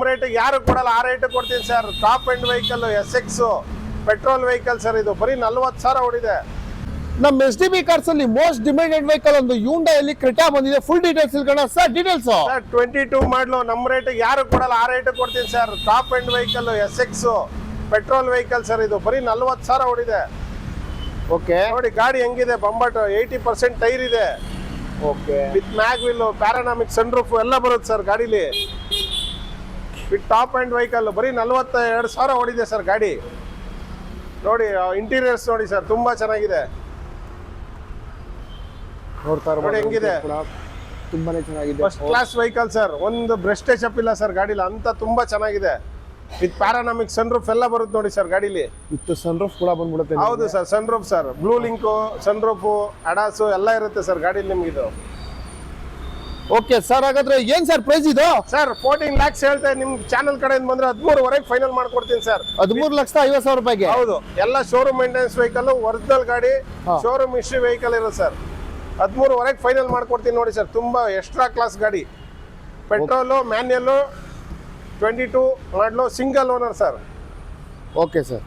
Rate ಯಾರು ಕೊಡಲ್ಲ, ಆ ರೇಟ್ ಕೊಡ್ತೀನಿ sir. Top end vehicle SX petrol vehicle sir. ಇದು ಬರೀ 40,000 ಓಡಿದೆ. ನಮ್ಮ SDB ಕಾರ್ಸ್ ಅಲ್ಲಿ ಮೋಸ್ಟ್ ಡಿಮ್ಯಾಂಡೆಡ್ ವೆಹಿಕಲ್ ಒಂದು ಹ್ಯುಂಡೈಯಲ್ಲಿ ಕ್ರೆಟಾ ಬಂದಿದೆ. ಫುಲ್ ಡೀಟೇಲ್ಸ್ ತಿಳ್ಕೋಣ ಸರ್. ಡೀಟೇಲ್ಸ್ ಸರ್ 22 ಮಾಡಲು ನಮ್ಮ ರೇಟ್ ಯಾರು ಕೊಡಲ್ಲ, ಆ ರೇಟ್ ಕೊಡ್ತೀನಿ sir. Top end vehicle SX petrol vehicle sir. ಇದು ಬರೀ 40,000 ಓಡಿದೆ. ಓಕೆ ನೋಡಿ ಗಾಡಿ ಹೆಂಗಿದೆ, ಬಂಬಟ್ 80% ಟೈರ್ ಇದೆ. Okay with mag wheel, panoramic sunroof ಎಲ್ಲ ಬರುತ್ತೆ ಸರ್ ಗಾಡಿಲಿ. ವಿತ್ ಟಾಪ್ ಎಂಡ್ ವೆಹಿಕಲ್ ಬರೀ 42,000 ಓಡಿದೆ ಸರ್ ಗಾಡಿ. ನೋಡಿ ಇಂಟೀರಿಯರ್ಸ್ ನೋಡಿ ಸರ್, ತುಂಬಾ ಚೆನ್ನಾಗಿದೆ. ನೋಡ್ತಾ ನೋಡಿ ಹೆಂಗಿದೆ, ತುಂಬಾನೇ ಚೆನ್ನಾಗಿದೆ. First class vehicle sir. ಒಂದು ಬ್ರೆಸ್ಟ್ ಟಚ್ ಅಪ್ ಇಲ್ಲ ಸರ್ ಗಾಡಿಲಿ, ಅಂತ ತುಂಬಾ ಚೆನ್ನಾಗಿದೆ. ವಿತ್ ಪ್ಯಾರಾನಾಮಿಕ್ ಸನ್ರೂಫ್ ಎಲ್ಲ ಬರುತ್ತೆ ನೋಡಿ ಸರ್ ಗಾಡಿಲಿ. ವಿತ್ ಸನ್ರೂಫ್ ಕೂಡ ಬಂದ್ಬಿಡುತ್ತೆ. ಹೌದು ಸರ್, sunroof sir. Blue link, sunroof, ADAS ಎಲ್ಲ ಇರುತ್ತೆ ಸರ್ ಗಾಡಿಲಿ ನಿಮ್ಗೆ. ಇದು ಓಕೆ ಸರ್, ಹಾಗಾದ್ರೆ ಏನ್ ಸರ್ ಪ್ರೈಸ್ ಇದು? ಸರ್ 14 lakhs ಹೇಳ್ತಾ ನಿಮ್ ಚಾನಲ್ ಕಡೆಯಿಂದ ಬಂದ್ರೆ 13,000 ಫೈನಲ್ ಮಾಡ್ಕೊಡ್ತೀನಿ ಸರ್. 13,50,000 ರೂಪಾಯಿಗೆ. ಹೌದು, ಎಲ್ಲ ಶೋರೂಮ್ ಮೇಂಟೆನೆನ್ಸ್ ವೆಹಿಕಲ್, ಒರಿಜಿನಲ್ ಗಾಡಿ, ಶೋರೂಮ್ ಹಿಸ್ಟ್ರಿ ವೆಹಿಕಲ್ ಇರುತ್ತೆ ಸರ್. 13,000 ಫೈನಲ್ ಮಾಡ್ಕೊಡ್ತೀನಿ ನೋಡಿ ಸರ್. ತುಂಬಾ ಎಕ್ಸ್ಟ್ರಾ ಕ್ಲಾಸ್ ಗಾಡಿ. ಪೆಟ್ರೋಲು, ಮ್ಯಾನ್ಯಲ್, 22 ಮಾಡಲು, single owner sir. Okay sir.